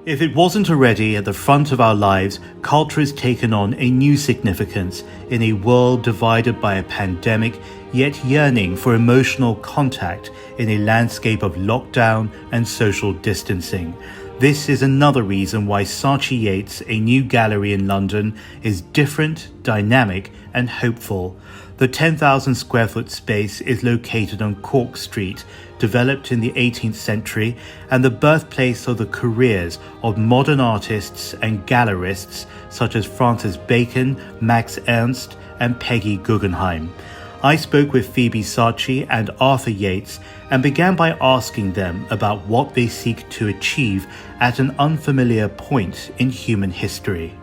If it wasn't already at the front of our lives, culture has taken on a new significance in a world divided by a pandemic, yet yearning for emotional contact in a landscape of lockdown and social distancing. This is another reason why Saatchi Yates, a new gallery in London, is different, dynamic, and hopeful. The 10,000 square foot space is located on Cork Street, developed in the 18th century, and the birthplace of the careers of modern artists and gallerists such as Francis Bacon, Max Ernst, and Peggy Guggenheim. I spoke with Phoebe Saatchi and Arthur Yates and began by asking them about what they seek to achieve at an unfamiliar point in human history.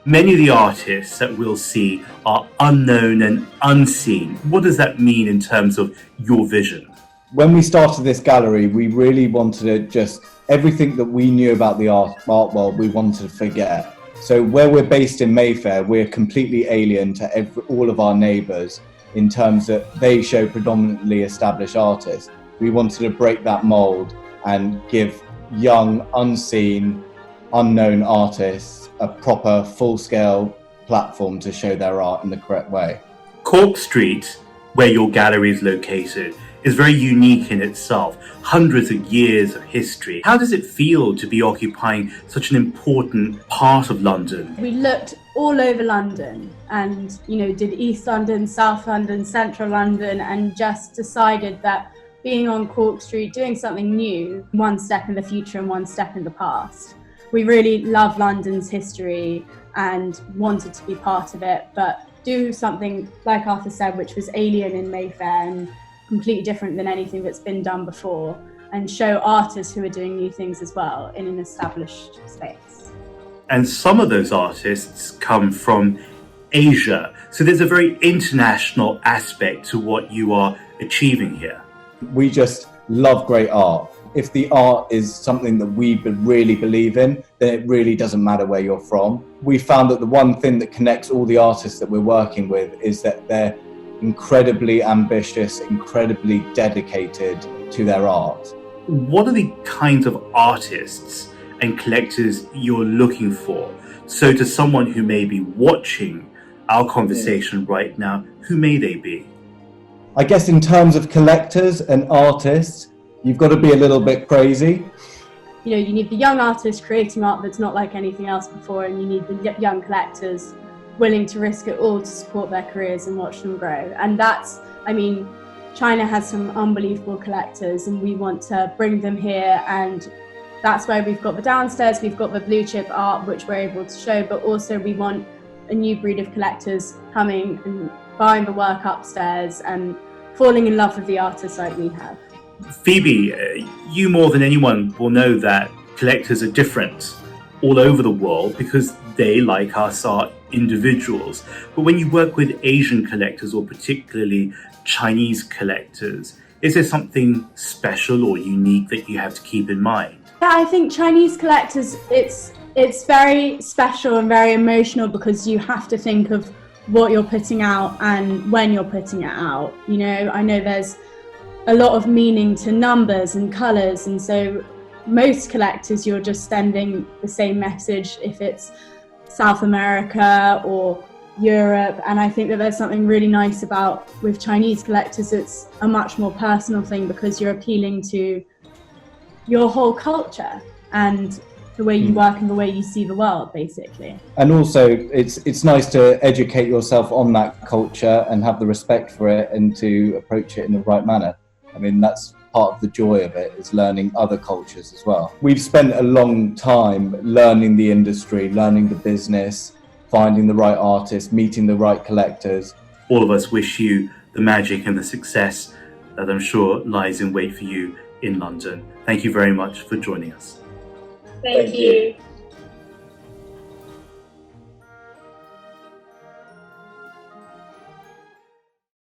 Many of the artists that we'll see are unknown and unseen. What does that mean in terms of your vision? When we started this gallery, we really wanted to just, everything that we knew about the art world, we wanted to forget. So where we're based in Mayfair, we're completely alien to all of our neighbours in terms that they show predominantly established artists. We wanted to break that mould and give young, unseen, unknown artists a proper full-scale platform to show their art in the correct way. Cork Street, where your gallery is located, is very unique in itself. Hundreds of years of history. How does it feel to be occupying such an important part of London? We looked all over London and, did East London, South London, Central London, and just decided that being on Cork Street, doing something new, one step in the future and one step in the past. We really love London's history and wanted to be part of it, but do something, like Arthur said, which was alien in Mayfair and completely different than anything that's been done before, and show artists who are doing new things as well in an established space. And some of those artists come from Asia, so there's a very international aspect to what you are achieving here. We just love great art. If the art is something that we really believe in, then it really doesn't matter where you're from. We found that the one thing that connects all the artists that we're working with is that they're incredibly ambitious, incredibly dedicated to their art. What are the kinds of artists and collectors you're looking for? So to someone who may be watching our conversation right now, who may they be? I guess in terms of collectors and artists, you've got to be a little bit crazy. You need the young artists creating art that's not like anything else before, and you need the young collectors willing to risk it all to support their careers and watch them grow. And China has some unbelievable collectors and we want to bring them here, and that's why we've got the downstairs, we've got the blue chip art which we're able to show, but also we want a new breed of collectors coming and buying the work upstairs and falling in love with the artists like we have. Phoebe, you more than anyone will know that collectors are different all over the world because they, like us, are individuals. But when you work with Asian collectors or particularly Chinese collectors, is there something special or unique that you have to keep in mind? Yeah, I think Chinese collectors, it's very special and very emotional because you have to think of what you're putting out and when you're putting it out. I know there's a lot of meaning to numbers and colours, and so most collectors you're just sending the same message if it's South America or Europe, and I think that there's something really nice about with Chinese collectors. It's a much more personal thing because you're appealing to your whole culture and the way you work and the way you see the world, basically. And also it's nice to educate yourself on that culture and have the respect for it and to approach it in the right manner. That's part of the joy of it, is learning other cultures as well. We've spent a long time learning the industry, learning the business, finding the right artists, meeting the right collectors. All of us wish you the magic and the success that I'm sure lies in wait for you in London. Thank you very much for joining us. Thank you.